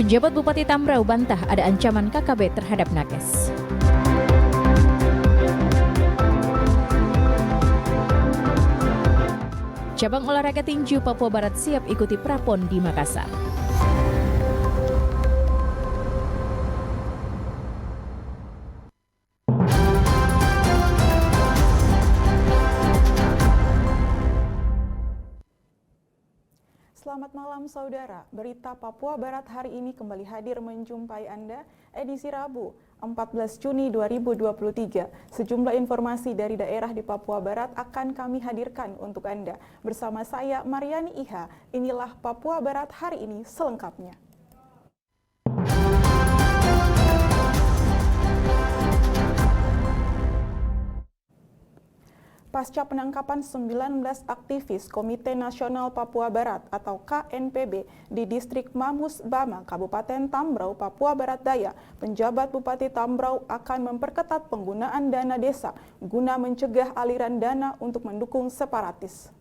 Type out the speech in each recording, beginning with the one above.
Penjabat Bupati Tambrau bantah ada ancaman KKB terhadap nakes. Cabang olahraga tinju Papua Barat siap ikuti Prapon di Makassar. Selamat malam saudara, berita Papua Barat hari ini kembali hadir menjumpai Anda edisi Rabu 14 Juni 2023. Sejumlah informasi dari daerah di Papua Barat akan kami hadirkan untuk Anda. Bersama saya Mariani Iha, inilah Papua Barat hari ini selengkapnya. Pasca penangkapan 19 aktivis Komite Nasional Papua Barat atau KNPB di Distrik Mamus Bama, Kabupaten Tambrau, Papua Barat Daya, penjabat Bupati Tambrau akan memperketat penggunaan dana desa guna mencegah aliran dana untuk mendukung separatis.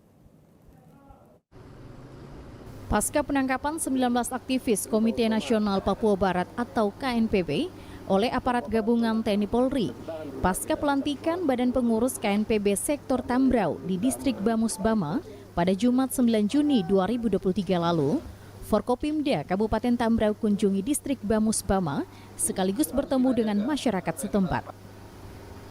Pasca penangkapan 19 aktivis Komite Nasional Papua Barat atau KNPB oleh aparat gabungan TNI Polri, pasca pelantikan Badan Pengurus KNPB Sektor Tambrau di Distrik Bamus Bama pada Jumat 9 Juni 2023 lalu, Forkopimda Kabupaten Tambrau kunjungi Distrik Bamus Bama sekaligus bertemu dengan masyarakat setempat.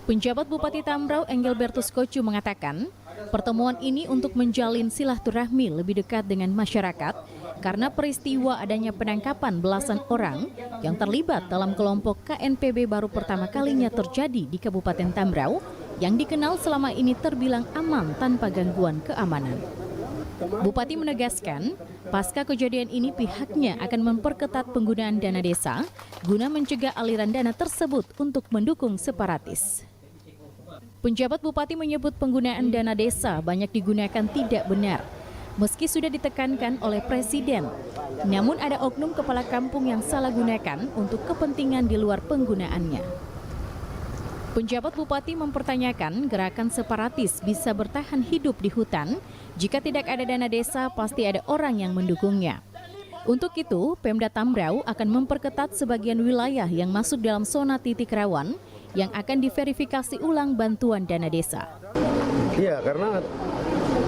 Penjabat Bupati Tambrau Engelbertus Kocu mengatakan, pertemuan ini untuk menjalin silaturahmi lebih dekat dengan masyarakat karena peristiwa adanya penangkapan belasan orang yang terlibat dalam kelompok KNPB baru pertama kalinya terjadi di Kabupaten Tambrau yang dikenal selama ini terbilang aman tanpa gangguan keamanan. Bupati menegaskan, pasca kejadian ini pihaknya akan memperketat penggunaan dana desa guna mencegah aliran dana tersebut untuk mendukung separatis. Penjabat Bupati menyebut penggunaan dana desa banyak digunakan tidak benar, meski sudah ditekankan oleh Presiden. Namun ada oknum kepala kampung yang salah gunakan untuk kepentingan di luar penggunaannya. Penjabat Bupati mempertanyakan gerakan separatis bisa bertahan hidup di hutan. Jika tidak ada dana desa, pasti ada orang yang mendukungnya. Untuk itu, Pemda Tambrau akan memperketat sebagian wilayah yang masuk dalam zona titik rawan yang akan diverifikasi ulang bantuan dana desa. Iya, karena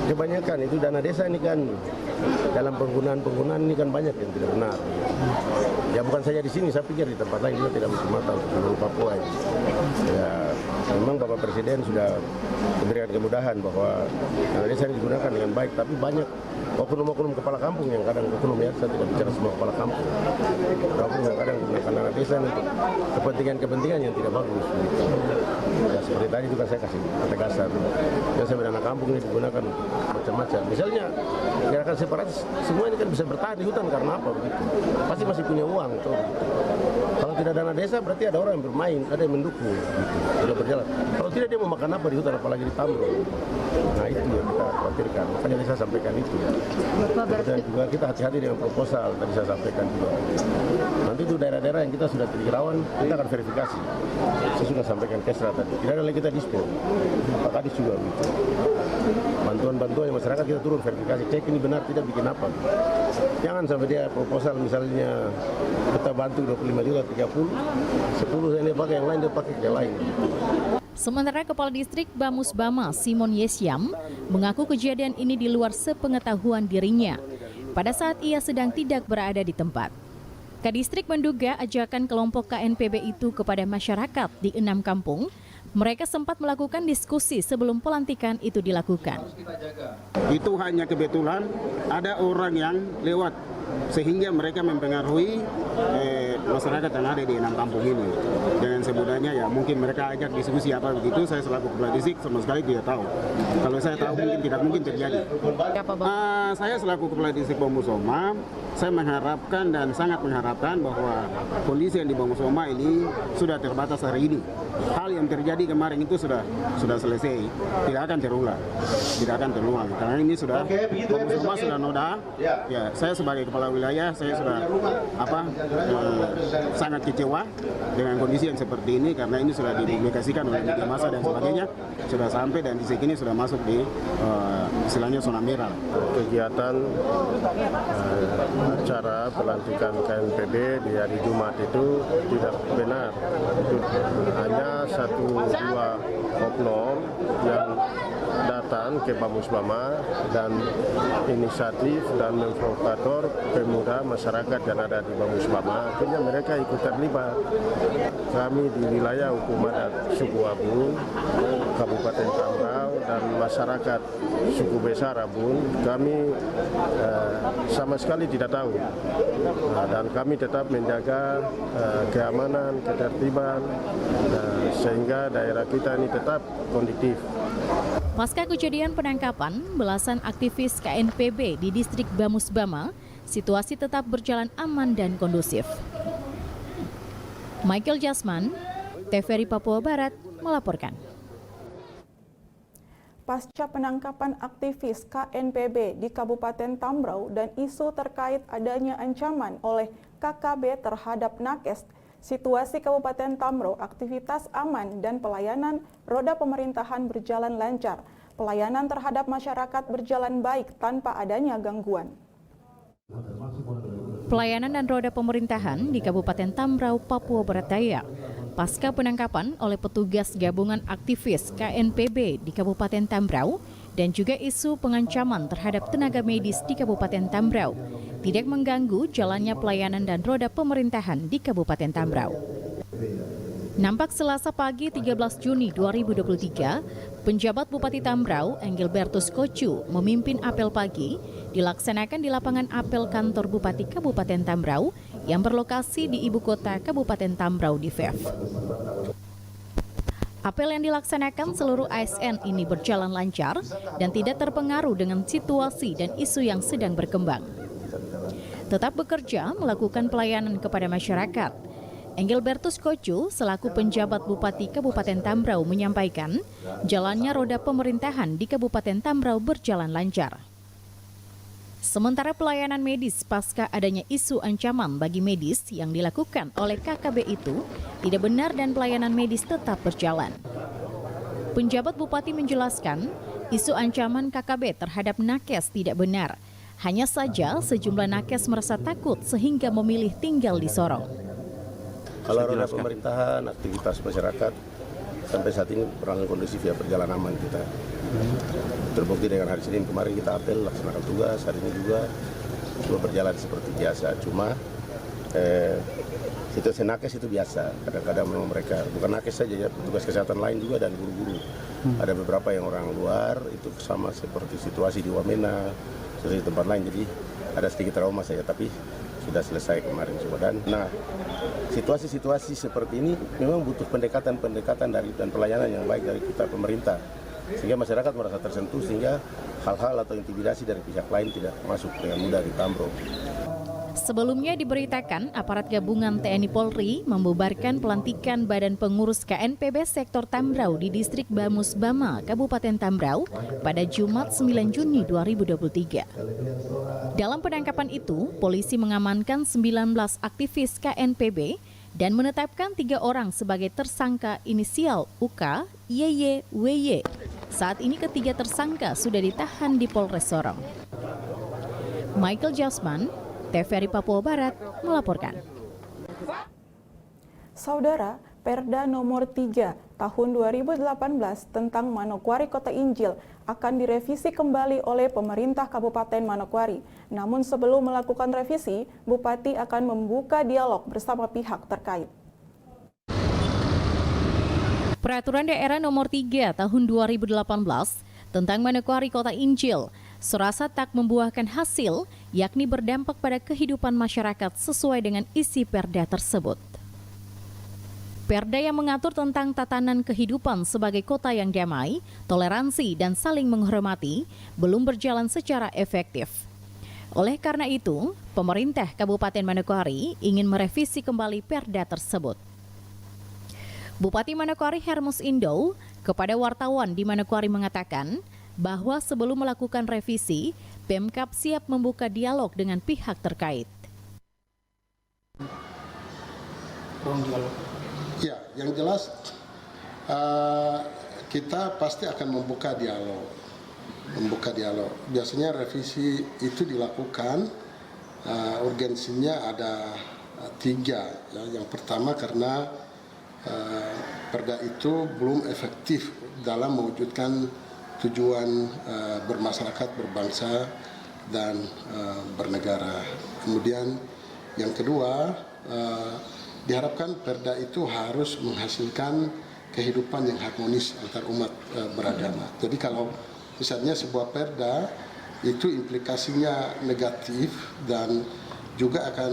kebanyakan itu dana desa ini kan dalam penggunaan ini kan banyak yang tidak benar. Ya bukan saja di sini, saya pikir di tempat lain juga tidak mata untuk seluruh Papua ini. Ya, memang Bapak Presiden sudah memberikan kemudahan bahwa dana desa ini digunakan dengan baik, tapi banyak oknum-oknum kepala kampung yang kadang oknum ya, saya tidak bicara semua kepala kampung. Oknum yang kadang menggunakan dana desa untuk kepentingan-kepentingan yang tidak bagus. Ya seperti tadi juga saya kasih ketegasan. Ya saya dana kampung ini digunakan macam-macam. Misalnya gerakan separatis semua ini kan bisa bertahan di hutan karena apa begitu? Pasti masih punya uang tuh. Kalau tidak dana desa berarti ada orang yang bermain, ada yang mendukung, gitu. Sudah berjalan. Kalau tidak dia mau makan apa di hutan apalagi di Tambrau. Nah itu yang kita khawatirkan. Makanya saya sampaikan itu. Dan juga kita hati-hati dengan proposal tadi saya sampaikan juga. Nanti itu daerah-daerah yang kita sudah titik rawan kita akan verifikasi. Saya sudah sampaikan Kesra tadi. Tidak ada lagi kita dispon. Pak Kadis juga gitu. Bantuan-bantuan yang masyarakat kita turun verifikasi, cek ini benar tidak bikin apa. Jangan sampai dia proposal misalnya kita bantu 25 juta 30, 10 saya ini pakai yang lain dia pakai yang lain. Sementara Kepala Distrik Bamus Bama Simon Yesyam mengaku kejadian ini di luar sepengetahuan dirinya pada saat ia sedang tidak berada di tempat. Kadistrik menduga ajakan kelompok KNPB itu kepada masyarakat di 6 kampung. Mereka sempat melakukan diskusi sebelum pelantikan itu dilakukan. Itu hanya kebetulan ada orang yang lewat sehingga mereka mempengaruhi masyarakat yang ada di 6 kampung ini. Dengan sebenarnya ya mungkin mereka ajak diskusi apa begitu, saya selaku kepala distrik sama sekali tidak tahu. Kalau saya tahu mungkin tidak mungkin terjadi. Saya selaku kepala distrik Bangusoma, saya mengharapkan dan sangat mengharapkan bahwa kondisi yang di Bangusoma ini sudah terbatas hari ini. Hal yang terjadi kemarin itu sudah selesai, tidak akan terulang, karena ini sudah Bangusoma sudah noda. Ya, saya sebagai kepala wilayah saya sudah sangat kecewa dengan kondisi yang seperti ini karena ini sudah dipublikasikan oleh media massa dan sebagainya, sudah sampai dan di sini sudah masuk di istilahnya zona merah. Kegiatan acara pelantikan KNPB di hari Jumat itu tidak benar. Itu hanya 1-2 oknum yang datang ke Bamusbama dan inisiatif dan memprovokator pemuda masyarakat yang ada di Bamusbama. Akhirnya mereka ikut terlibat. Kami di wilayah hukum adat suku Abun, Kabupaten Tambrau dan masyarakat suku Besar Abun, kami sama sekali tidak tahu. Dan kami tetap menjaga keamanan, ketertiban, sehingga daerah kita ini tetap kondusif. Pasca kejadian penangkapan belasan aktivis KNPB di distrik Bamusbama, situasi tetap berjalan aman dan kondusif. Michael Jasman, TVRI Papua Barat melaporkan. Pasca penangkapan aktivis KNPB di Kabupaten Tambrau dan isu terkait adanya ancaman oleh KKB terhadap nakes, situasi Kabupaten Tambrau aktivitas aman dan pelayanan roda pemerintahan berjalan lancar. Pelayanan terhadap masyarakat berjalan baik tanpa adanya gangguan. Pelayanan dan roda pemerintahan di Kabupaten Tambrau, Papua Barat Daya. Pasca penangkapan oleh petugas gabungan aktivis KNPB di Kabupaten Tambrau dan juga isu pengancaman terhadap tenaga medis di Kabupaten Tambrau tidak mengganggu jalannya pelayanan dan roda pemerintahan di Kabupaten Tambrau. Nampak Selasa pagi 13 Juni 2023, penjabat Bupati Tambrau, Engelbertus Kocu, memimpin apel pagi dilaksanakan di lapangan apel kantor Bupati Kabupaten Tambrau yang berlokasi di ibu kota Kabupaten Tambrau di VEF. Apel yang dilaksanakan seluruh ASN ini berjalan lancar dan tidak terpengaruh dengan situasi dan isu yang sedang berkembang. Tetap bekerja melakukan pelayanan kepada masyarakat. Engelbertus Kocu selaku penjabat Bupati Kabupaten Tambrau menyampaikan jalannya roda pemerintahan di Kabupaten Tambrau berjalan lancar. Sementara pelayanan medis pasca adanya isu ancaman bagi medis yang dilakukan oleh KKB itu tidak benar dan pelayanan medis tetap berjalan. Penjabat Bupati menjelaskan isu ancaman KKB terhadap nakes tidak benar. Hanya saja sejumlah nakes merasa takut sehingga memilih tinggal di Sorong. Kalau roda pemerintahan, aktivitas masyarakat sampai saat ini berjalan kondusif ya, berjalan aman kita. Terbukti dengan hari Senin kemarin kita apel laksanakan tugas, hari ini juga berjalan seperti biasa. Cuma situasi nakes itu biasa. Kadang-kadang memang mereka bukan nakes saja ya, petugas kesehatan lain juga dan guru-guru. Ada beberapa yang orang luar itu sama seperti situasi di Wamena, seperti di tempat lain. Jadi ada sedikit trauma saja, tapi sudah selesai kemarin semua. Nah, situasi-situasi seperti ini memang butuh pendekatan-pendekatan dan pelayanan yang baik dari kita pemerintah, sehingga masyarakat merasa tersentuh, sehingga hal-hal atau intimidasi dari pihak lain tidak masuk dengan mudah di Tambrau. Sebelumnya diberitakan aparat gabungan TNI Polri membubarkan pelantikan Badan Pengurus KNPB Sektor Tambrau di Distrik Bamusbama, Kabupaten Tambrau pada Jumat 9 Juni 2023. Dalam penangkapan itu, polisi mengamankan 19 aktivis KNPB dan menetapkan 3 orang sebagai tersangka inisial UK, YY, WY. Saat ini ketiga tersangka sudah ditahan di Polres Sorong. Michael Jasman, TVRI Papua Barat melaporkan. Saudara, Perda nomor 3 tahun 2018 tentang Manokwari Kota Injil akan direvisi kembali oleh pemerintah Kabupaten Manokwari. Namun sebelum melakukan revisi, Bupati akan membuka dialog bersama pihak terkait. Peraturan Daerah nomor 3 tahun 2018 tentang Manokwari Kota Injil serasa tak membuahkan hasil, yakni berdampak pada kehidupan masyarakat sesuai dengan isi perda tersebut. Perda yang mengatur tentang tatanan kehidupan sebagai kota yang damai, toleransi, dan saling menghormati belum berjalan secara efektif. Oleh karena itu, pemerintah Kabupaten Manokwari ingin merevisi kembali perda tersebut. Bupati Manokwari Hermus Indo kepada wartawan di Manokwari mengatakan bahwa sebelum melakukan revisi, Pemkab siap membuka dialog dengan pihak terkait. ruang dialog? Ya, yang jelas kita pasti akan membuka dialog. Biasanya revisi itu dilakukan, urgensinya ada 3. Ya. Yang pertama karena perda itu belum efektif dalam mewujudkan tujuan bermasyarakat, berbangsa, dan bernegara. Kemudian yang kedua, diharapkan perda itu harus menghasilkan kehidupan yang harmonis antar umat beragama. Jadi kalau misalnya sebuah perda itu implikasinya negatif dan juga akan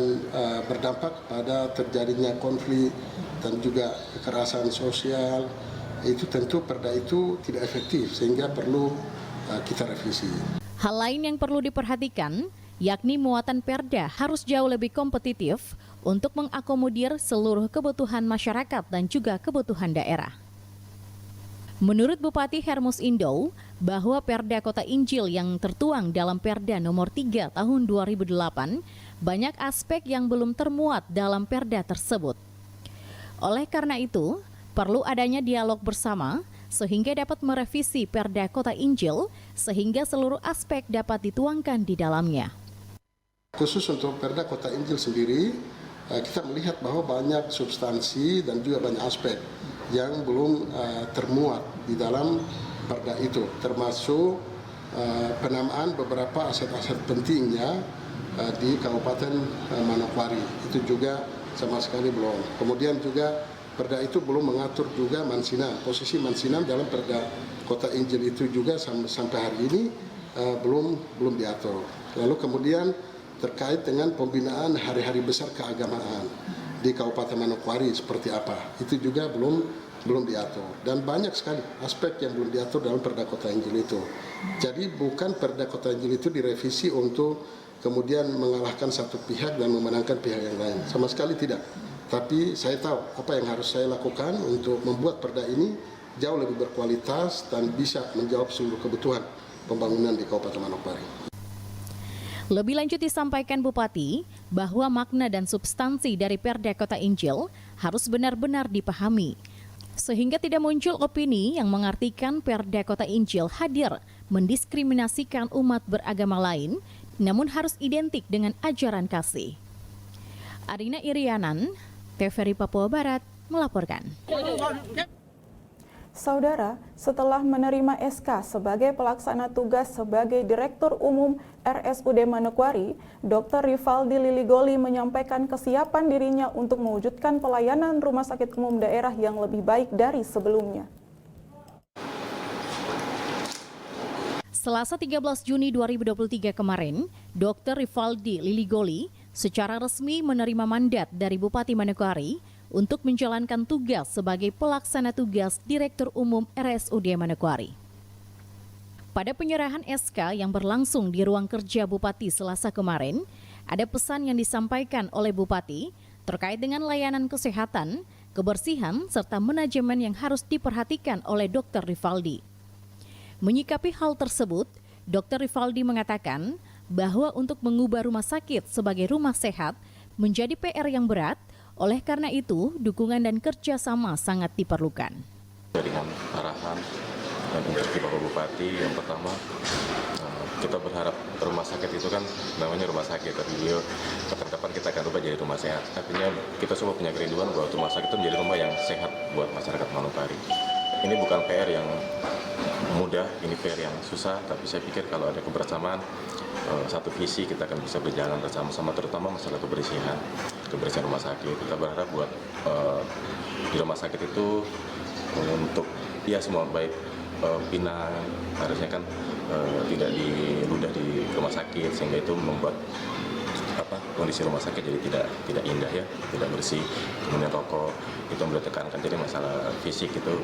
berdampak pada terjadinya konflik dan juga kekerasan sosial, itu tentu perda itu tidak efektif sehingga perlu kita revisi. Hal lain yang perlu diperhatikan, yakni muatan perda harus jauh lebih kompetitif untuk mengakomodir seluruh kebutuhan masyarakat dan juga kebutuhan daerah. Menurut Bupati Hermus Indo, bahwa Perda Kota Injil yang tertuang dalam Perda nomor 3 tahun 2008, banyak aspek yang belum termuat dalam perda tersebut. Oleh karena itu, perlu adanya dialog bersama sehingga dapat merevisi Perda Kota Injil sehingga seluruh aspek dapat dituangkan di dalamnya. Khusus untuk Perda Kota Injil sendiri, kita melihat bahwa banyak substansi dan juga banyak aspek yang belum termuat di dalam perda itu, termasuk penamaan beberapa aset-aset pentingnya di Kabupaten Manokwari. Itu juga sama sekali belum. Kemudian juga perda itu belum mengatur juga Mansinam. Posisi Mansinam dalam Perda Kota Injil itu juga sampai hari ini belum diatur. Lalu kemudian terkait dengan pembinaan hari-hari besar keagamaan di Kabupaten Manokwari seperti apa, itu juga belum diatur. Dan banyak sekali aspek yang belum diatur dalam Perda Kota Injil itu. Jadi bukan Perda Kota Injil itu direvisi untuk kemudian mengalahkan satu pihak dan memenangkan pihak yang lain. Sama sekali tidak. Tapi saya tahu apa yang harus saya lakukan untuk membuat perda ini jauh lebih berkualitas dan bisa menjawab seluruh kebutuhan pembangunan di Kabupaten Manokwari. Lebih lanjut disampaikan Bupati bahwa makna dan substansi dari Perda Kota Injil harus benar-benar dipahami, sehingga tidak muncul opini yang mengartikan Perda Kota Injil hadir mendiskriminasikan umat beragama lain, namun harus identik dengan ajaran kasih. Arina Irianan, TVRI Papua Barat, melaporkan. Saudara, setelah menerima SK sebagai pelaksana tugas sebagai Direktur Umum RSUD Manokwari, Dr. Rivaldi Liligoli menyampaikan kesiapan dirinya untuk mewujudkan pelayanan rumah sakit umum daerah yang lebih baik dari sebelumnya. Selasa 13 Juni 2023 kemarin, Dr. Rivaldi Liligoli secara resmi menerima mandat dari Bupati Manokwari untuk menjalankan tugas sebagai pelaksana tugas Direktur Umum RSUD Manokwari. Pada penyerahan SK yang berlangsung di ruang kerja Bupati Selasa kemarin, ada pesan yang disampaikan oleh Bupati terkait dengan layanan kesehatan, kebersihan, serta manajemen yang harus diperhatikan oleh Dr. Rivaldi. Menyikapi hal tersebut, Dr. Rivaldi mengatakan bahwa untuk mengubah rumah sakit sebagai rumah sehat menjadi PR yang berat. Oleh karena itu, dukungan dan kerjasama sangat diperlukan. Dengan arahan dan instruksi Bapak Bupati, yang pertama kita berharap rumah sakit itu kan namanya rumah sakit, tapi beliau kapan-kapan kita akan ubah jadi rumah sehat. Artinya kita semua punya kerinduan bahwa rumah sakit itu menjadi rumah yang sehat buat masyarakat Manokwari. Ini bukan PR yang mudah, ini PR yang susah, tapi saya pikir kalau ada kebersamaan, satu visi kita akan bisa berjalan bersama-sama, terutama masalah kebersihan rumah sakit. Kita berharap buat di rumah sakit itu untuk ya semua baik pinang harusnya kan tidak diludah di rumah sakit, sehingga itu membuat kondisi rumah sakit jadi tidak indah ya, tidak bersih. Kemudian rokok itu beliau tekankan, jadi masalah fisik itu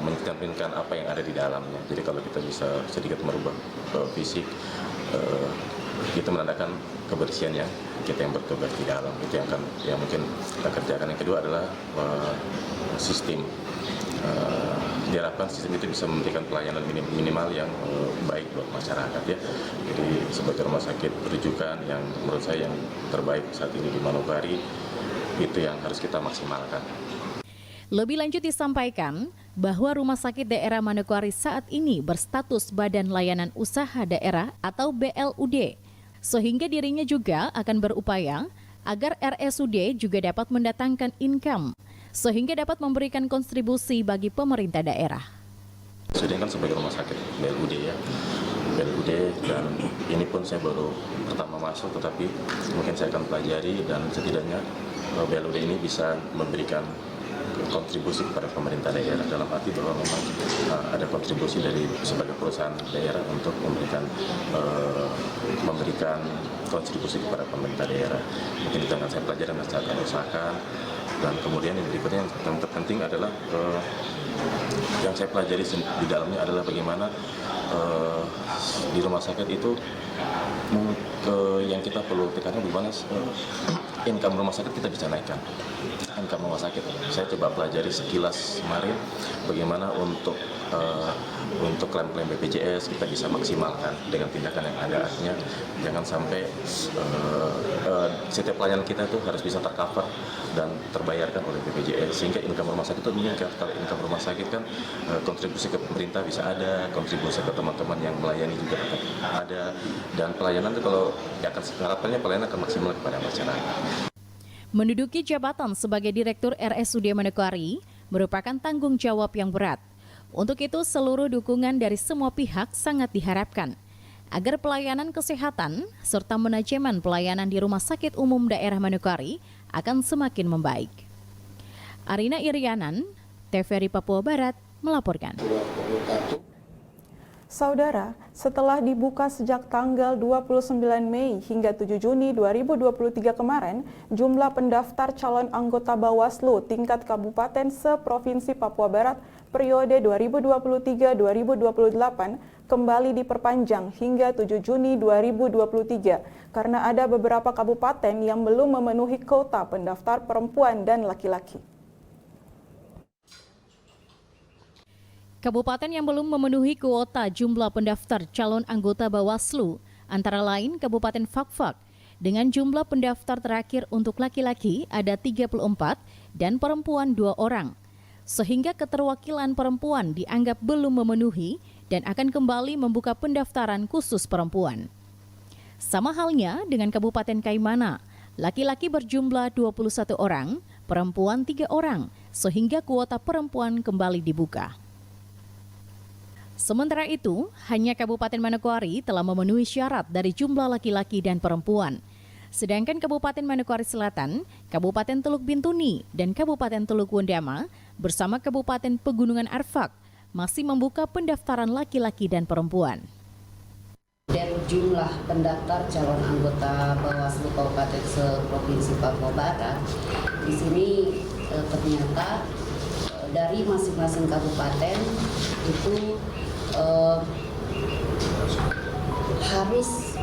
mencerminkan apa yang ada di dalamnya. Jadi kalau kita bisa sedikit merubah fisik, itu menandakan kebersihan yang kita yang bertugas di dalam, itu yang mungkin kita kerjakan. Yang kedua adalah sistem. Diharapkan sistem itu bisa memberikan pelayanan minimal yang baik buat masyarakat ya. Jadi sebagai rumah sakit rujukan yang menurut saya yang terbaik saat ini di Manokwari, itu yang harus kita maksimalkan. Lebih lanjut disampaikan bahwa Rumah Sakit Daerah Manokwari saat ini berstatus Badan Layanan Usaha Daerah atau BLUD, sehingga dirinya juga akan berupaya agar RSUD juga dapat mendatangkan income, sehingga dapat memberikan kontribusi bagi pemerintah daerah. RSUD kan sebagai rumah sakit BLUD ya, BLUD, dan ini pun saya baru pertama masuk, tetapi mungkin saya akan pelajari dan setidaknya BLUD ini bisa memberikan kontribusi kepada pemerintah daerah, dalam arti bahwa memang ada kontribusi dari sebagai perusahaan daerah untuk memberikan kontribusi kepada pemerintah daerah. Mungkin itu akan saya pelajari dan saya akan usahakan. Dan kemudian yang berikutnya yang terpenting adalah yang saya pelajari di dalamnya adalah bagaimana di rumah sakit itu yang kita perlu tekankan bagaimana income rumah sakit kita bisa naikkan. Income rumah sakit, saya coba pelajari sekilas kemarin bagaimana untuk klaim-klaim BPJS kita bisa maksimalkan dengan tindakan yang ada. Artinya jangan sampai setiap pelayanan kita itu harus bisa tercover dan terbayarkan oleh BPJS, sehingga income rumah sakit itu meningkat. Kalau income rumah sakit kan kontribusi ke pemerintah bisa ada, kontribusi ke teman-teman yang melayani juga ada, dan pelayanan itu kalau harapannya pelayanan akan maksimal kepada masyarakat. Menduduki jabatan sebagai Direktur RSUD Manokwari merupakan tanggung jawab yang berat. Untuk itu, seluruh dukungan dari semua pihak sangat diharapkan agar pelayanan kesehatan serta manajemen pelayanan di Rumah Sakit Umum Daerah Manokwari akan semakin membaik. Arina Irianan, TVRI Papua Barat, melaporkan. Saudara, setelah dibuka sejak tanggal 29 Mei hingga 7 Juni 2023 kemarin, jumlah pendaftar calon anggota Bawaslu tingkat kabupaten se-Provinsi Papua Barat periode 2023-2028 kembali diperpanjang hingga 7 Juni 2023 karena ada beberapa kabupaten yang belum memenuhi kuota pendaftar perempuan dan laki-laki. Kabupaten yang belum memenuhi kuota jumlah pendaftar calon anggota Bawaslu antara lain Kabupaten Fakfak dengan jumlah pendaftar terakhir untuk laki-laki ada 34 dan perempuan 2 orang. Sehingga keterwakilan perempuan dianggap belum memenuhi dan akan kembali membuka pendaftaran khusus perempuan. Sama halnya dengan Kabupaten Kaimana, laki-laki berjumlah 21 orang, perempuan 3 orang, sehingga kuota perempuan kembali dibuka. Sementara itu, hanya Kabupaten Manokwari telah memenuhi syarat dari jumlah laki-laki dan perempuan. Sedangkan Kabupaten Manokwari Selatan, Kabupaten Teluk Bintuni, dan Kabupaten Teluk Wondama bersama Kabupaten Pegunungan Arfak masih membuka pendaftaran laki-laki dan perempuan. Dan jumlah pendaftar calon anggota Bawaslu Kabupaten se-Provinsi Papua Barat di sini ternyata dari masing-masing kabupaten itu harus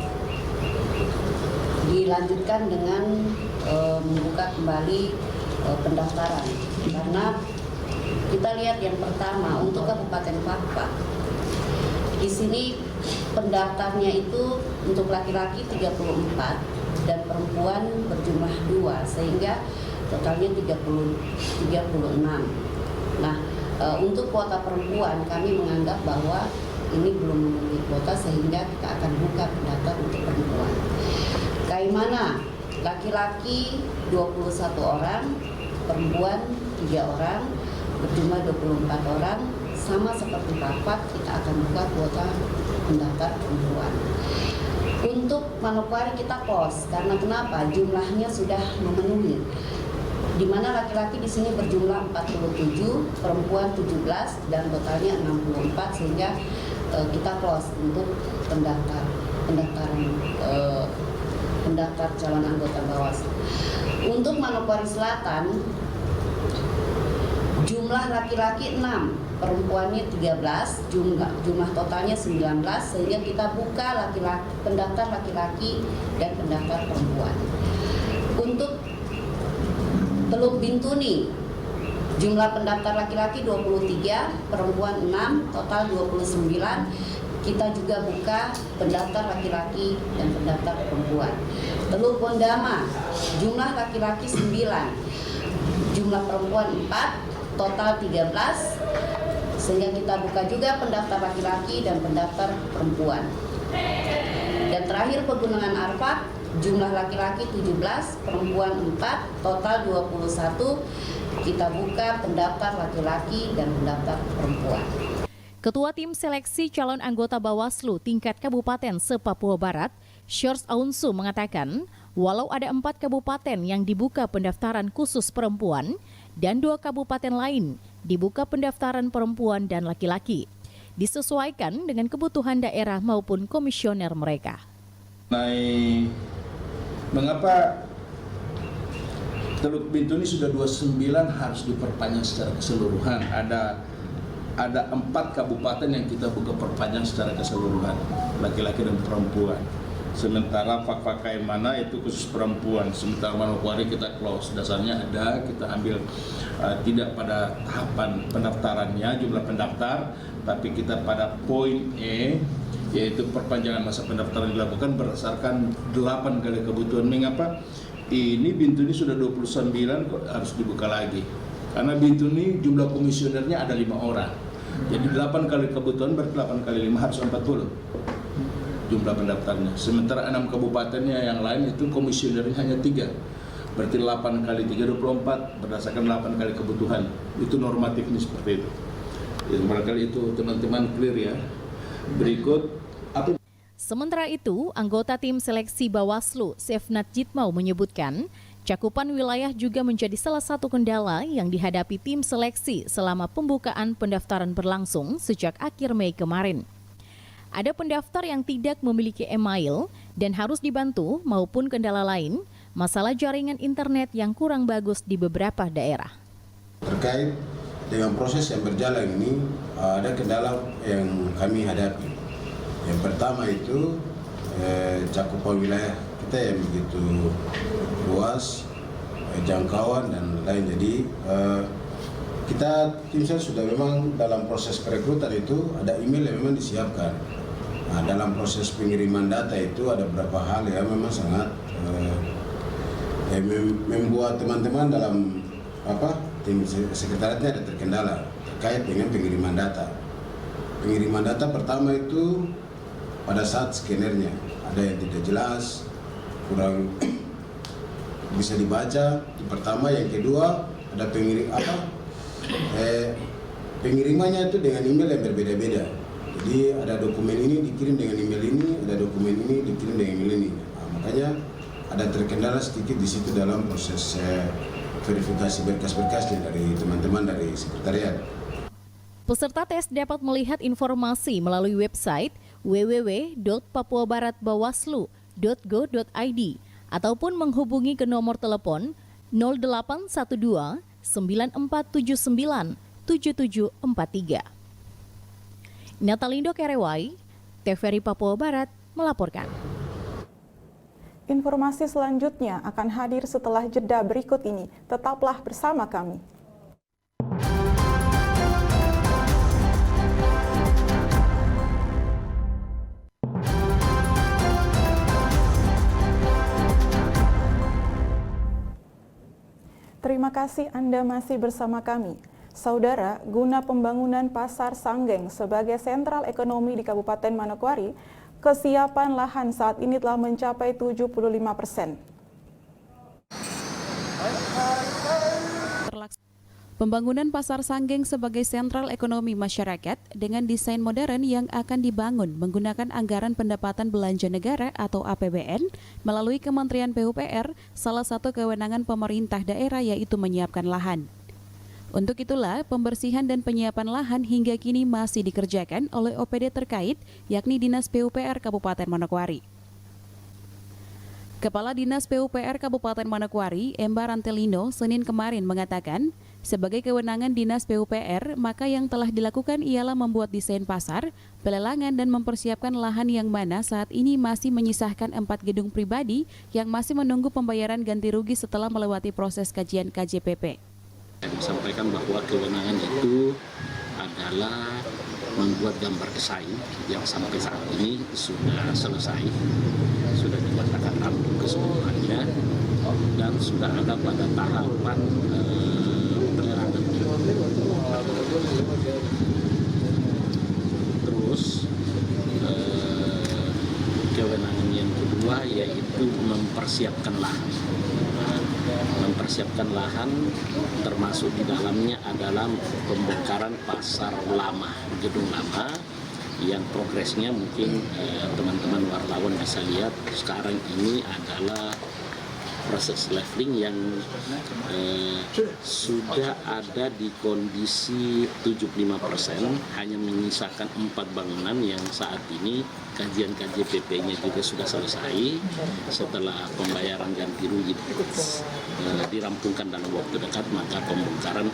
dilanjutkan dengan membuka kembali pendaftaran, karena kita lihat yang pertama untuk Kabupaten Fakfak di sini pendaftarnya itu untuk laki-laki 34 dan perempuan berjumlah 2 sehingga totalnya 36. Nah, untuk kuota perempuan kami menganggap bahwa ini belum memenuhi kuota sehingga kita akan buka pendaftar untuk perempuan. Kaimana laki-laki 21 orang, perempuan 3 orang, berjumlah 24 orang, sama seperti Fakfak kita akan buka kuota pendaftar perempuan. Untuk Manokwari kita close karena kenapa? Jumlahnya sudah memenuhi. Di mana laki-laki di sini berjumlah 47, perempuan 17 dan totalnya 64 sehingga kita close untuk pendaftar calon anggota Bawaslu. Untuk Manokwari Selatan jumlah laki-laki 6, perempuannya 13, jumlah totalnya 19 sehingga kita buka pendaftar laki-laki dan pendaftar perempuan. Untuk Teluk Bintuni, jumlah pendaftar laki-laki 23, perempuan 6, total 29. kita juga buka pendaftar laki-laki dan pendaftar perempuan. Teluk Bondama, jumlah laki-laki 9, jumlah perempuan 4, total 13, sehingga kita buka juga pendaftar laki-laki dan pendaftar perempuan. Dan terakhir Pegunungan Arfak, jumlah laki-laki 17, perempuan 4, total 21, kita buka pendaftar laki-laki dan pendaftar perempuan. Ketua Tim Seleksi Calon Anggota Bawaslu tingkat Kabupaten se-Papua Barat, Shores Aunsu mengatakan, walau ada 4 kabupaten yang dibuka pendaftaran khusus perempuan dan 2 kabupaten lain dibuka pendaftaran perempuan dan laki-laki, disesuaikan dengan kebutuhan daerah maupun komisioner mereka. Mengapa Teluk Bintuni sudah 29 harus diperpanjang secara keseluruhan? Ada 4 kabupaten yang kita buka perpanjang secara keseluruhan, laki-laki dan perempuan. Sementara Fakfakai mana itu khusus perempuan. Sementara Manokwari kita close, dasarnya ada, kita ambil tidak pada tahapan pendaftarannya, jumlah pendaftar, tapi kita pada poin E, yaitu perpanjangan masa pendaftaran dilakukan berdasarkan 8 kali kebutuhan. Mengapa? Ini Bintuni sudah 29 kok harus dibuka lagi. Karena Bintuni jumlah komisionernya ada 5 orang. Jadi 8 kali kebutuhan berarti 8 kali 5 harus 40 jumlah pendaftarnya. Sementara 6 kabupatennya yang lain itu komisionernya hanya 3. Berarti 8 kali 3, 24 berdasarkan 8 kali kebutuhan. Itu normatifnya seperti itu. Ya, barangkali itu teman-teman clear ya. Berikut apa? Sementara itu, anggota Tim Seleksi Bawaslu, Sefnat Jitmau menyebutkan, cakupan wilayah juga menjadi salah satu kendala yang dihadapi tim seleksi selama pembukaan pendaftaran berlangsung sejak akhir Mei kemarin. Ada pendaftar yang tidak memiliki email dan harus dibantu maupun kendala lain, masalah jaringan internet yang kurang bagus di beberapa daerah. Terkait dengan proses yang berjalan ini, ada kendala yang kami hadapi. Yang pertama itu cakupan wilayah kita yang begitu luas, jangkauan dan lain. Jadi kita tim ses sudah memang dalam proses perekrutan itu ada email yang memang disiapkan. Nah, dalam proses pengiriman data itu ada beberapa hal yang memang sangat membuat teman-teman dalam tim sekretariatnya ada terkendala terkait dengan pengiriman data. Pengiriman data pertama itu pada saat scannernya ada yang tidak jelas, kurang bisa dibaca. Itu pertama. Yang kedua ada pengirimannya itu dengan email yang berbeda-beda. Jadi ada dokumen ini dikirim dengan email ini, ada dokumen ini dikirim dengan email ini. Nah, makanya ada terkendala sedikit di situ dalam proses verifikasi berkas-berkasnya dari teman-teman dari sekretariat. Peserta tes dapat melihat informasi melalui website www.papuabaratbawaslu.go.id ataupun menghubungi ke nomor telepon 0812 9479 7743. Natalindo Kerewai, TVRI Papua Barat melaporkan. Informasi selanjutnya akan hadir setelah jeda berikut ini. Tetaplah bersama kami. Terima kasih Anda masih bersama kami. Saudara, guna pembangunan Pasar Sanggeng sebagai sentral ekonomi di Kabupaten Manokwari, kesiapan lahan saat ini telah mencapai 75%. Pembangunan Pasar Sanggeng sebagai sentral ekonomi masyarakat dengan desain modern yang akan dibangun menggunakan anggaran pendapatan belanja negara atau APBN melalui Kementerian PUPR, salah satu kewenangan pemerintah daerah yaitu menyiapkan lahan. Untuk itulah, pembersihan dan penyiapan lahan hingga kini masih dikerjakan oleh OPD terkait, yakni Dinas PUPR Kabupaten Manokwari. Kepala Dinas PUPR Kabupaten Manokwari, Emba Rantelino, Senin kemarin mengatakan, sebagai kewenangan Dinas PUPR, maka yang telah dilakukan ialah membuat desain pasar, pelelangan dan mempersiapkan lahan yang mana saat ini masih menyisahkan 4 gedung pribadi yang masih menunggu pembayaran ganti rugi setelah melewati proses kajian KJPP. Saya disampaikan bahwa kewenangan itu adalah membuat gambar desain yang sampai saat ini sudah selesai, sudah dinyatakan rampung keseluruhannya dan sudah ada pada tahapan pelelangan. Terus kewenangan yang kedua yaitu mempersiapkan lahan. Mempersiapkan lahan termasuk di dalamnya adalah pembongkaran pasar lama, gedung lama yang progresnya mungkin teman-teman wartawan bisa lihat sekarang ini adalah proses leveling yang sudah ada di kondisi 75%, hanya menyisakan 4 bangunan yang saat ini kajian KJPP-nya juga sudah selesai. Setelah pembayaran ganti rugi dirampungkan dalam waktu dekat, maka pembongkaran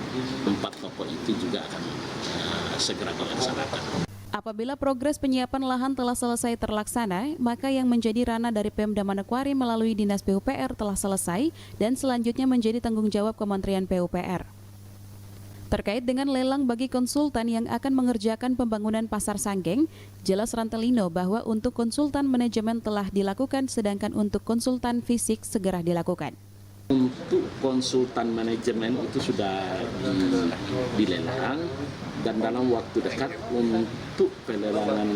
4 toko itu juga akan segera dilaksanakan. Apabila progres penyiapan lahan telah selesai terlaksana, maka yang menjadi ranah dari Pemda Manokwari melalui Dinas PUPR telah selesai dan selanjutnya menjadi tanggung jawab Kementerian PUPR. Terkait dengan lelang bagi konsultan yang akan mengerjakan pembangunan Pasar Sanggeng, jelas Rantelino bahwa untuk konsultan manajemen telah dilakukan, sedangkan untuk konsultan fisik segera dilakukan. Untuk konsultan manajemen itu sudah dilelang dan dalam waktu dekat untuk pelelangan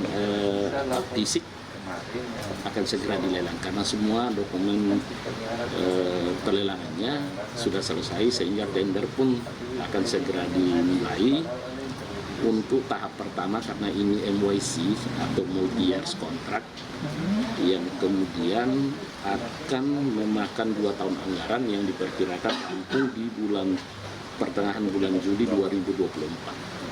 fisik akan segera dilelang karena semua dokumen pelelangannya sudah selesai sehingga tender pun akan segera dimulai. Untuk tahap pertama karena ini MYC atau multi years contract yang kemudian akan memakan 2 tahun anggaran yang diperkirakan rampung di pertengahan bulan Juli 2024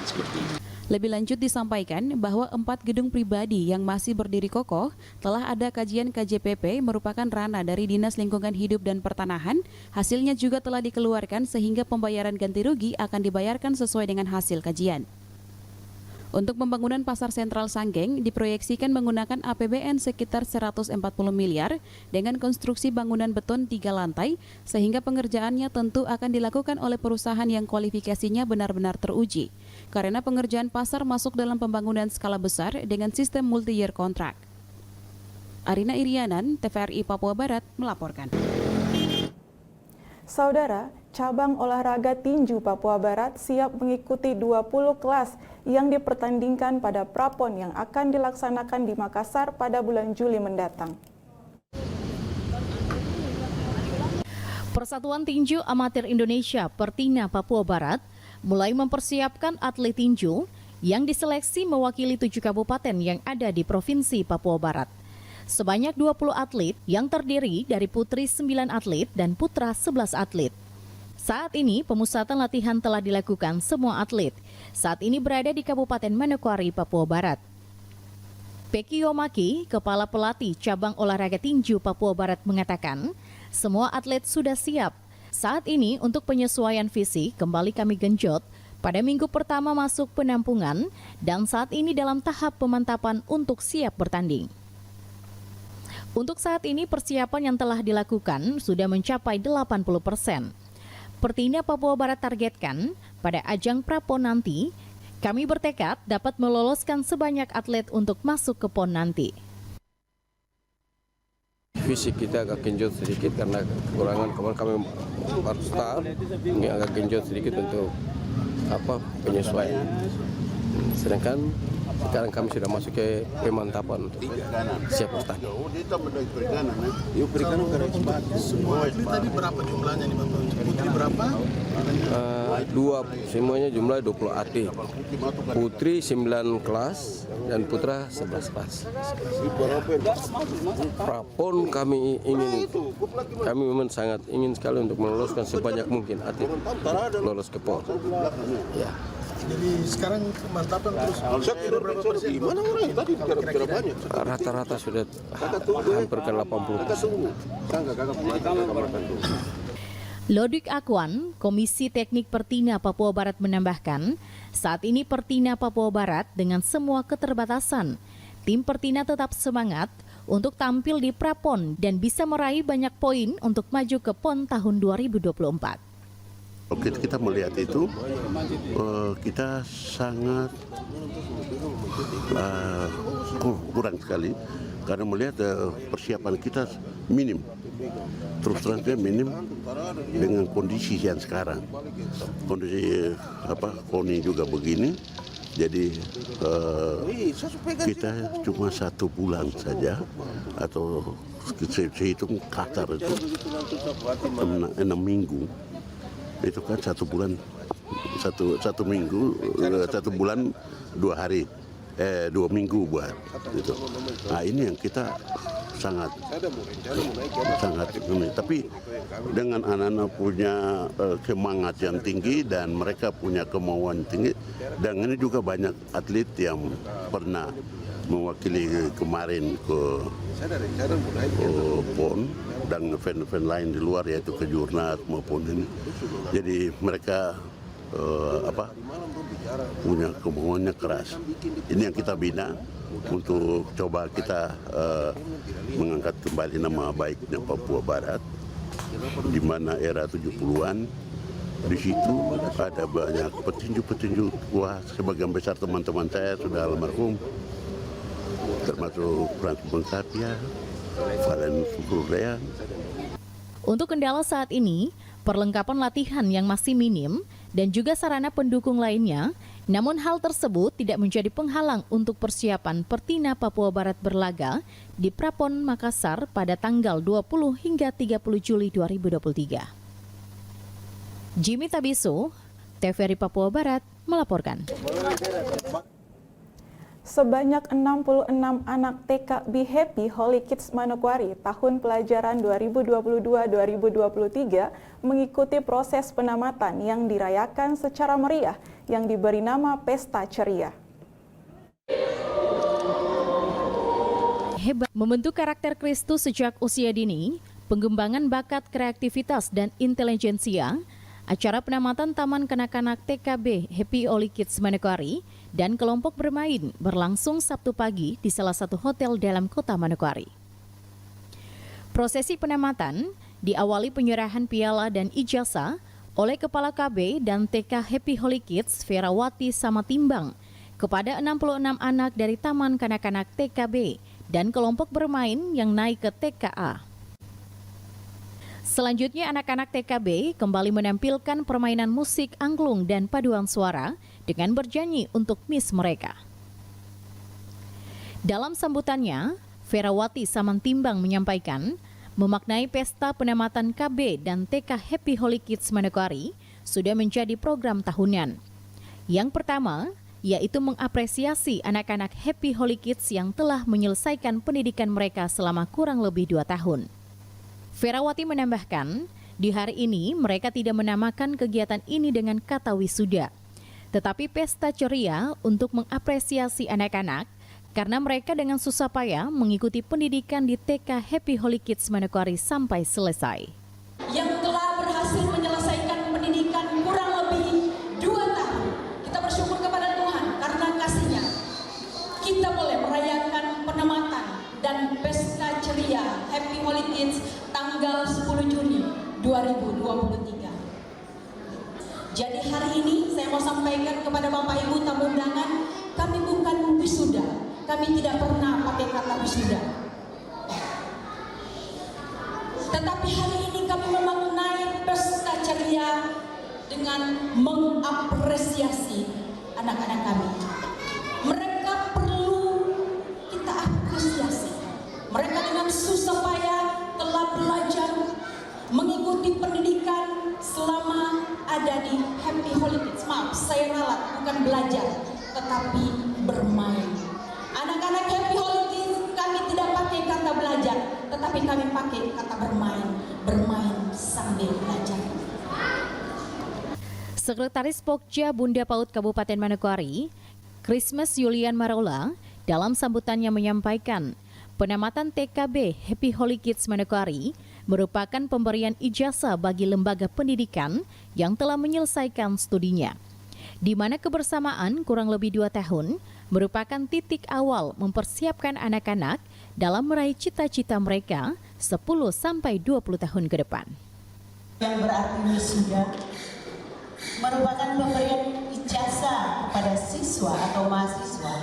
seperti itu. Lebih lanjut disampaikan bahwa 4 gedung pribadi yang masih berdiri kokoh telah ada kajian KJPP merupakan ranah dari Dinas Lingkungan Hidup dan Pertanahan. Hasilnya juga telah dikeluarkan sehingga pembayaran ganti rugi akan dibayarkan sesuai dengan hasil kajian. Untuk pembangunan Pasar Sentral Sanggeng diproyeksikan menggunakan APBN sekitar 140 miliar dengan konstruksi bangunan beton 3 lantai sehingga pengerjaannya tentu akan dilakukan oleh perusahaan yang kualifikasinya benar-benar teruji. Karena pengerjaan pasar masuk dalam pembangunan skala besar dengan sistem multi-year contract. Arina Irianan, TVRI Papua Barat melaporkan. Saudara, cabang olahraga tinju Papua Barat siap mengikuti 20 kelas yang dipertandingkan pada Prapon yang akan dilaksanakan di Makassar pada bulan Juli mendatang. Persatuan Tinju Amatir Indonesia Pertina Papua Barat mulai mempersiapkan atlet tinju yang diseleksi mewakili 7 kabupaten yang ada di Provinsi Papua Barat. Sebanyak 20 atlet yang terdiri dari putri 9 atlet dan putra 11 atlet. Saat ini pemusatan latihan telah dilakukan semua atlet. Saat ini berada di Kabupaten Manokwari, Papua Barat. Peki Yomaki, Kepala Pelatih Cabang Olahraga Tinju Papua Barat mengatakan, semua atlet sudah siap. Saat ini untuk penyesuaian fisik kembali kami genjot pada minggu pertama masuk penampungan dan saat ini dalam tahap pemantapan untuk siap bertanding. Untuk saat ini persiapan yang telah dilakukan sudah mencapai 80%. Pertina Papua Barat targetkan pada ajang Prapon nanti, kami bertekad dapat meloloskan sebanyak atlet untuk masuk ke PON nanti. Fisik kita agak genjot sedikit karena kekurangan kemarin kami baru start, ini agak genjot sedikit untuk penyesuaian. Sedangkan sekarang kami sudah masuk ke pemantapan untuk siap bertanding. Yuk berikan semua atlet tadi berapa jumlahnya nih Bapak? Putri berapa? 2 semuanya jumlah 20 atlet. Putri 9 kelas dan putra 11 kelas. Prapon kami memang sangat ingin sekali untuk meloloskan sebanyak mungkin atlet lolos ke PON. Ya. Jadi sekarang kemantapan terus. Berapa persen? Gimana orang tadi kira-kira banyak? Rata-rata sudah hampir ke 80%. Lodik Akwan, Komisi Teknik Pertina Papua Barat menambahkan, saat ini Pertina Papua Barat dengan semua keterbatasan, tim Pertina tetap semangat untuk tampil di Prapon dan bisa meraih banyak poin untuk maju ke PON tahun 2024. Kita melihat itu, kita sangat kurang sekali karena melihat persiapan kita minim. Terus terangnya minim dengan kondisi yang sekarang. Kondisi KONI juga begini, jadi kita cuma 1 bulan saja atau saya hitung kasar itu 6 minggu. Itu kan 1 bulan, 1 minggu, 1 bulan 2 hari, 2 minggu buat gitu. Nah ini yang kita sangat ini. Tapi dengan anak-anak punya semangat yang tinggi dan mereka punya kemauan tinggi, dan ini juga banyak atlet yang pernah mewakili kemarin ke PON dan event-event lain di luar, yaitu ke Jurnas maupun ini. Jadi mereka punya kemauannya keras. Ini yang kita bina untuk coba kita mengangkat kembali nama baiknya Papua Barat, di mana era 70-an di situ ada banyak petinju-petinju. Wah, sebagian besar teman-teman saya sudah almarhum, termasuk Frans Bengkapia, Valen Sukurdea. Untuk kendala saat ini, perlengkapan latihan yang masih minim dan juga sarana pendukung lainnya, namun hal tersebut tidak menjadi penghalang untuk persiapan Pertina Papua Barat berlaga di Prapon Makassar pada tanggal 20 hingga 30 Juli 2023. Jimmy Tabiso, TVRI Papua Barat melaporkan. Sebanyak 66 anak TK Be Happy Holy Kids Manokwari tahun pelajaran 2022-2023 mengikuti proses penamatan yang dirayakan secara meriah yang diberi nama Pesta Ceria. Hebat membentuk karakter Kristus sejak usia dini, pengembangan bakat kreativitas dan intelijensia. Acara penamatan Taman Kanak-kanak TKB Happy Holy Kids Manokwari dan kelompok bermain berlangsung Sabtu pagi di salah satu hotel dalam kota Manokwari. Prosesi penamatan diawali penyerahan piala dan ijazah oleh Kepala KB dan TK Happy Holy Kids Ferawati Samatimbang kepada 66 anak dari Taman Kanak-kanak TKB dan kelompok bermain yang naik ke TKA. Selanjutnya anak-anak TKB kembali menampilkan permainan musik angklung dan paduan suara dengan bernyanyi untuk Miss mereka. Dalam sambutannya, Ferawati Samantimbang menyampaikan, memaknai pesta penamatan KB dan TK Happy Holy Kids Manokwari sudah menjadi program tahunan. Yang pertama, yaitu mengapresiasi anak-anak Happy Holy Kids yang telah menyelesaikan pendidikan mereka selama kurang lebih 2 tahun. Ferawati menambahkan, di hari ini mereka tidak menamakan kegiatan ini dengan kata wisuda, tetapi pesta ceria untuk mengapresiasi anak-anak karena mereka dengan susah payah mengikuti pendidikan di TK Happy Holy Kids Manokwari sampai selesai. Yang telah berhasil menyelesaikan pendidikan kurang lebih 2 tahun. Kita bersyukur kepada Tuhan karena kasih-Nya. Kita boleh merayakan penamatan dan pesta ceria Happy Holy Kids tanggal 10 Juni 2023. Jadi hari ini saya mau sampaikan kepada Bapak Ibu tamu undangan, kami bukan wisuda, kami tidak pernah pakai kata wisuda. Tetapi hari ini kami memaknai pesta ceria dengan mengapresiasi anak-anak kami. Mereka perlu kita apresiasi. Mereka dengan susah payah telah belajar mengikuti pendidikan selama ada di Happy Holy Kids. Maaf, saya ralat, bukan belajar, tetapi bermain. Anak-anak Happy Holy Kids, kami tidak pakai kata belajar, tetapi kami pakai kata bermain. Bermain sambil belajar. Sekretaris Pokja Bunda Paut Kabupaten Manokwari, Christmas Julian Marola, dalam sambutannya menyampaikan, penamatan TKB Happy Holy Kids Manokwari merupakan pemberian ijazah bagi lembaga pendidikan yang telah menyelesaikan studinya, di mana kebersamaan kurang lebih 2 tahun merupakan titik awal mempersiapkan anak-anak dalam meraih cita-cita mereka 10-20 tahun ke depan. Yang berarti wisuda merupakan pemberian ijazah kepada siswa atau mahasiswa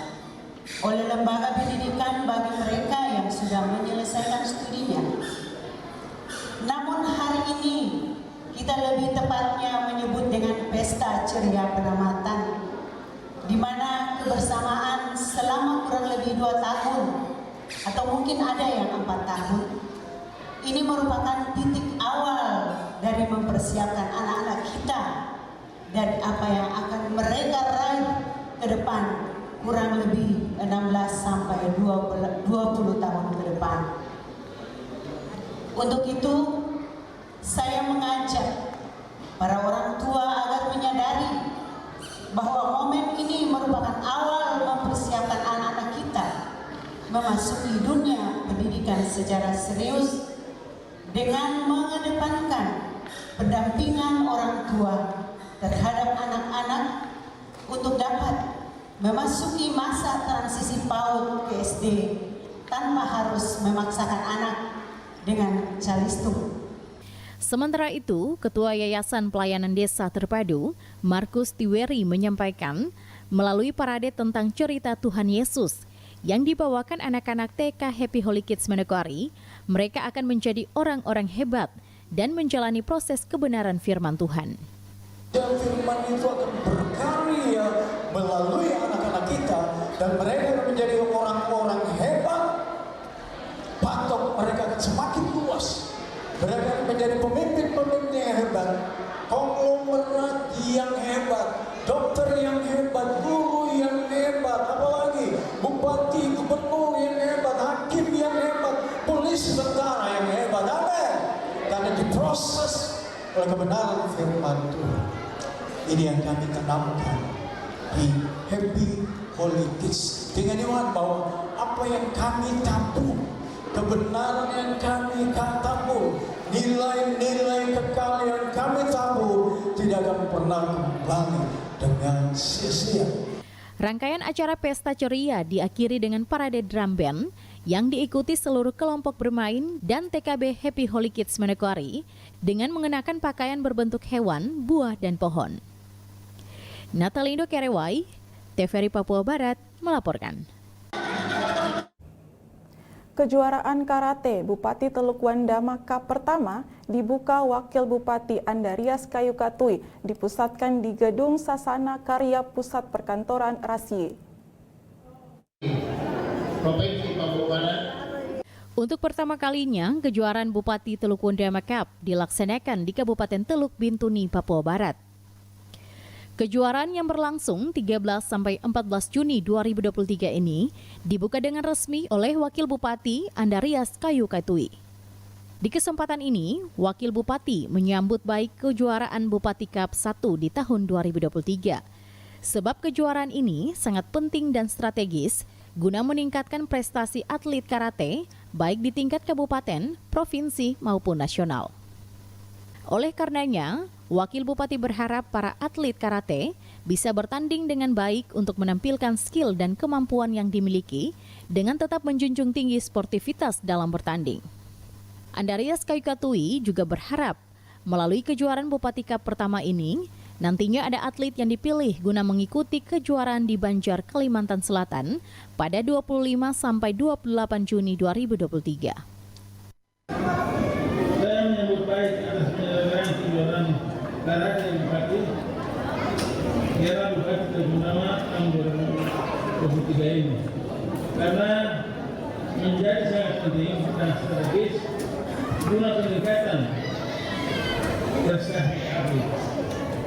oleh lembaga pendidikan bagi mereka yang sudah menyelesaikan studinya. Namun hari ini kita lebih tepatnya menyebut dengan pesta ceria penamatan, di mana kebersamaan selama kurang lebih 2 tahun atau mungkin ada yang 4 tahun ini merupakan titik awal dari mempersiapkan anak-anak kita dari apa yang akan mereka raih ke depan kurang lebih 16 sampai 20 tahun ke depan. Untuk itu saya mengajak para orang tua agar menyadari bahwa momen ini merupakan awal mempersiapkan anak-anak kita memasuki dunia pendidikan secara serius dengan mengedepankan pendampingan orang tua terhadap anak-anak untuk dapat memasuki masa transisi PAUD ke SD tanpa harus memaksakan anak dengan calistung. Sementara itu, Ketua Yayasan Pelayanan Desa Terpadu, Markus Tiweri menyampaikan melalui parade tentang cerita Tuhan Yesus yang dibawakan anak-anak TK Happy Holy Kids Manokwari, mereka akan menjadi orang-orang hebat dan menjalani proses kebenaran firman Tuhan. Dan firman itu akan berkarya melalui anak-anak kita dan mereka akan menjadi orang-orang hebat. Patok mereka akan semakin luas. Mereka akan menjadi pemimpin-pemimpin yang hebat, konglomerat yang hebat, dokter yang hebat, guru yang hebat, apalagi bupati, gubernur yang hebat, hakim yang hebat, polisi, tentara yang hebat. Amin. Karena diproses oleh kebenaran firman Tuhan. Ini yang kami tanamkan di Happy Holy Kids dengan iman bahwa apa yang kami tabur, kebenaran yang kami tabur, nilai-nilai kekal yang kami tabur tidak akan pernah kembali dengan sia-sia. Rangkaian acara Pesta Ceria diakhiri dengan parade drum band yang diikuti seluruh kelompok bermain dan TKB Happy Holy Kids Manokwari dengan mengenakan pakaian berbentuk hewan, buah, dan pohon. Natalindo Kerewai, TVRI Papua Barat melaporkan. Kejuaraan karate Bupati Teluk Wandama Cup pertama dibuka Wakil Bupati Andarias Kayu Katui dipusatkan di Gedung Sasana Karya Pusat Perkantoran Rasie. Untuk pertama kalinya, kejuaraan Bupati Teluk Wandama Cup dilaksanakan di Kabupaten Teluk Bintuni, Papua Barat. Kejuaraan yang berlangsung 13 sampai 14 Juni 2023 ini dibuka dengan resmi oleh Wakil Bupati Andarias Kayu Katui. Di kesempatan ini, Wakil Bupati menyambut baik kejuaraan Bupati Cup 1 di tahun 2023. Sebab kejuaraan ini sangat penting dan strategis guna meningkatkan prestasi atlet karate baik di tingkat kabupaten, provinsi maupun nasional. Oleh karenanya, Wakil Bupati berharap para atlet karate bisa bertanding dengan baik untuk menampilkan skill dan kemampuan yang dimiliki dengan tetap menjunjung tinggi sportivitas dalam bertanding. Andarias Kayu Katui juga berharap melalui kejuaraan Bupati Cup pertama ini, nantinya ada atlet yang dipilih guna mengikuti kejuaraan di Banjar, Kalimantan Selatan pada 25 sampai 28 Juni 2023. Saya menyambut baik atas penyelenggaraan kejuaraan karate Bupati Era Bupati Teluk Wandama tahun 2023 ini karena menjadi sangat penting dan strategis guna peningkatan prestasi atlet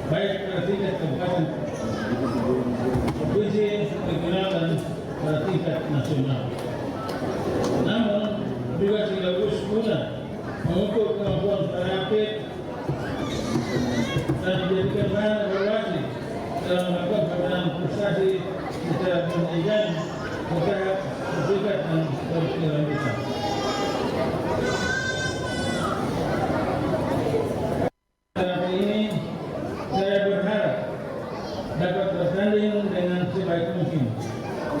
baik pada tingkat kabupaten, provinsi, regional dan pada tingkat nasional. Namun juga sekaligus guna mengukur kemampuan para atlet dan menjadikan bahan evaluasi dalam melakukan perbedaan prestasi secara berjenjang, bertahap, bertingkat dan berkelanjutan. Saat ini saya berharap dapat bertanding dengan sebaik mungkin,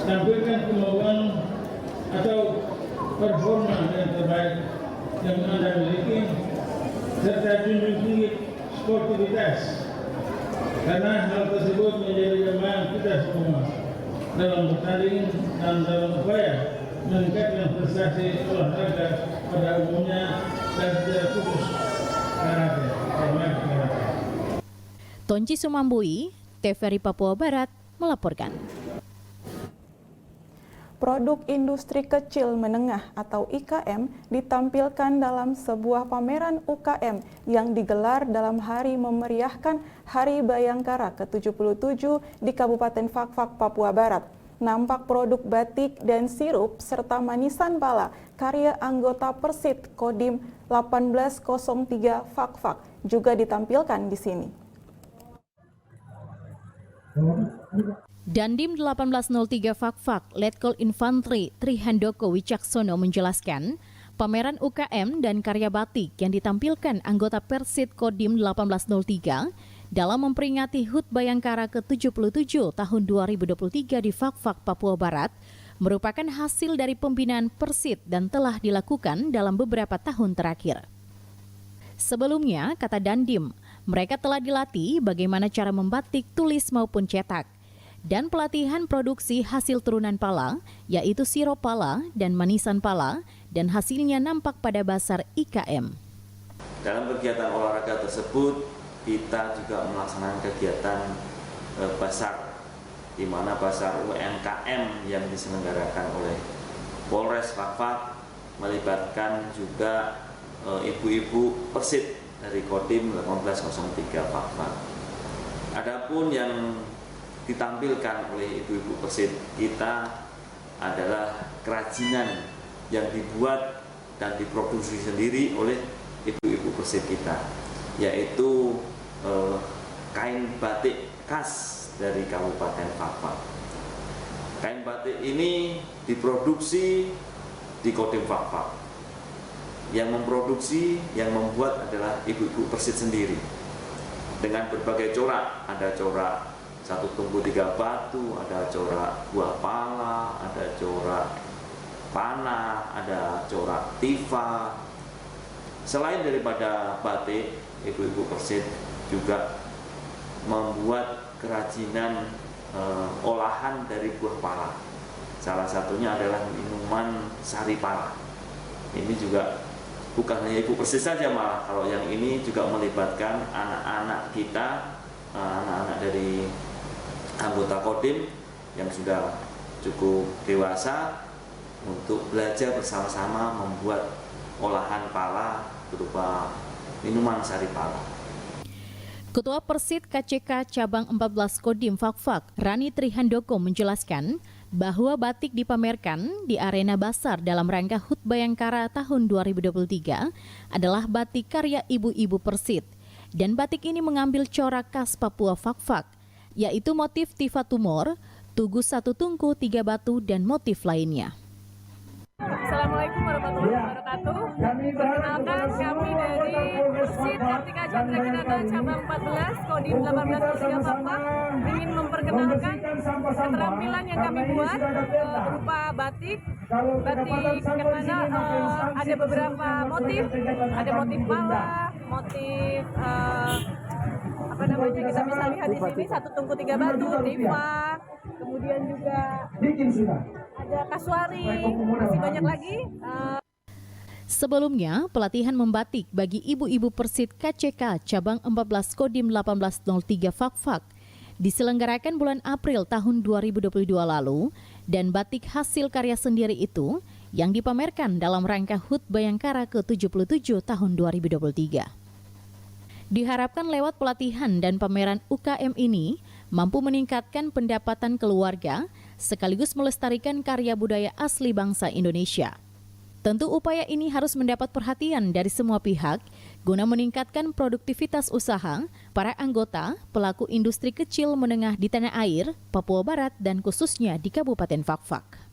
tampilkan kemampuan atau performa yang terbaik yang Anda miliki, serta junjung tinggi sportivitas Karena hal tersebut menjadi kebanggaan kita semua dalam bertanding dan dalam upaya meningkatkan prestasi olahraga pada umumnya dan secara khusus karate. Tonci Sumambui, TVRI Papua Barat melaporkan. Produk industri kecil menengah atau IKM ditampilkan dalam sebuah pameran UKM yang digelar dalam hari memeriahkan Hari Bayangkara ke-77 di Kabupaten Fakfak, Papua Barat. Nampak produk batik dan sirup serta manisan pala karya anggota Persit Kodim 1803 Fakfak juga ditampilkan di sini. Dandim 1803 Fakfak, Letkol Infantri Trihandoko Wicaksono menjelaskan, pameran UKM dan karya batik yang ditampilkan anggota Persit Kodim 1803 dalam memperingati HUT Bayangkara ke-77 tahun 2023 di Fakfak, Papua Barat, merupakan hasil dari pembinaan Persit dan telah dilakukan dalam beberapa tahun terakhir. Sebelumnya, kata Dandim, mereka telah dilatih bagaimana cara membatik tulis maupun cetak, dan pelatihan produksi hasil turunan pala, yaitu sirup pala dan manisan pala, dan hasilnya nampak pada basar IKM. Dalam kegiatan olahraga tersebut, kita juga melaksanakan kegiatan basar, di mana basar UMKM yang diselenggarakan oleh Polres Fakfak melibatkan juga ibu-ibu Persit dari Kodim 1803 Fakfak. Adapun yang ditampilkan oleh ibu-ibu Persit kita adalah kerajinan yang dibuat dan diproduksi sendiri oleh ibu-ibu Persit kita, yaitu kain batik khas dari Kabupaten Fakfak. Kain batik ini diproduksi di Kodim Fakfak. Yang memproduksi, yang membuat adalah ibu-ibu Persit sendiri dengan berbagai corak. Ada corak 1 tungku 3 batu, ada corak buah pala, ada corak panah, ada corak tifa. Selain daripada batik, ibu-ibu Persit juga membuat kerajinan olahan dari buah pala. Salah satunya adalah minuman sari pala. Ini juga bukan hanya ibu Persit saja, malah kalau yang ini juga melibatkan anak-anak kita, anak-anak dari anggota Kodim yang sudah cukup dewasa untuk belajar bersama-sama membuat olahan pala berupa minuman sari pala. Ketua Persit KCK Cabang 14 Kodim Fakfak, Rani Trihandoko menjelaskan bahwa batik dipamerkan di arena basar dalam rangka HUT Bayangkara tahun 2023 adalah batik karya ibu-ibu Persit, dan batik ini mengambil corak khas Papua Fakfak, yaitu motif tifa tumor, tugu 1 tungku 3 batu, dan motif lainnya. Assalamualaikum warahmatullahi wabarakatuh. Perkenalkan, kami dari Persit Kartika Chandra Kinata Cabang 14 Kodim 1803 Fakfak ingin memperkenalkan keterampilan yang kami buat berupa batik. Batik karena ada beberapa motif, ada motif pala, motif kita bisa lihat di sini 1 tungku 3 batu, tifa, kemudian juga ada kasuari, masih banyak lagi. Sebelumnya, pelatihan membatik bagi ibu-ibu Persit KCK Cabang 14 Kodim 1803 Fakfak diselenggarakan bulan April tahun 2022 lalu, dan batik hasil karya sendiri itu yang dipamerkan dalam rangka HUT Bayangkara ke-77 tahun 2023. Diharapkan lewat pelatihan dan pameran UKM ini mampu meningkatkan pendapatan keluarga sekaligus melestarikan karya budaya asli bangsa Indonesia. Tentu upaya ini harus mendapat perhatian dari semua pihak guna meningkatkan produktivitas usaha para anggota pelaku industri kecil menengah di tanah air, Papua Barat, dan khususnya di Kabupaten Fakfak.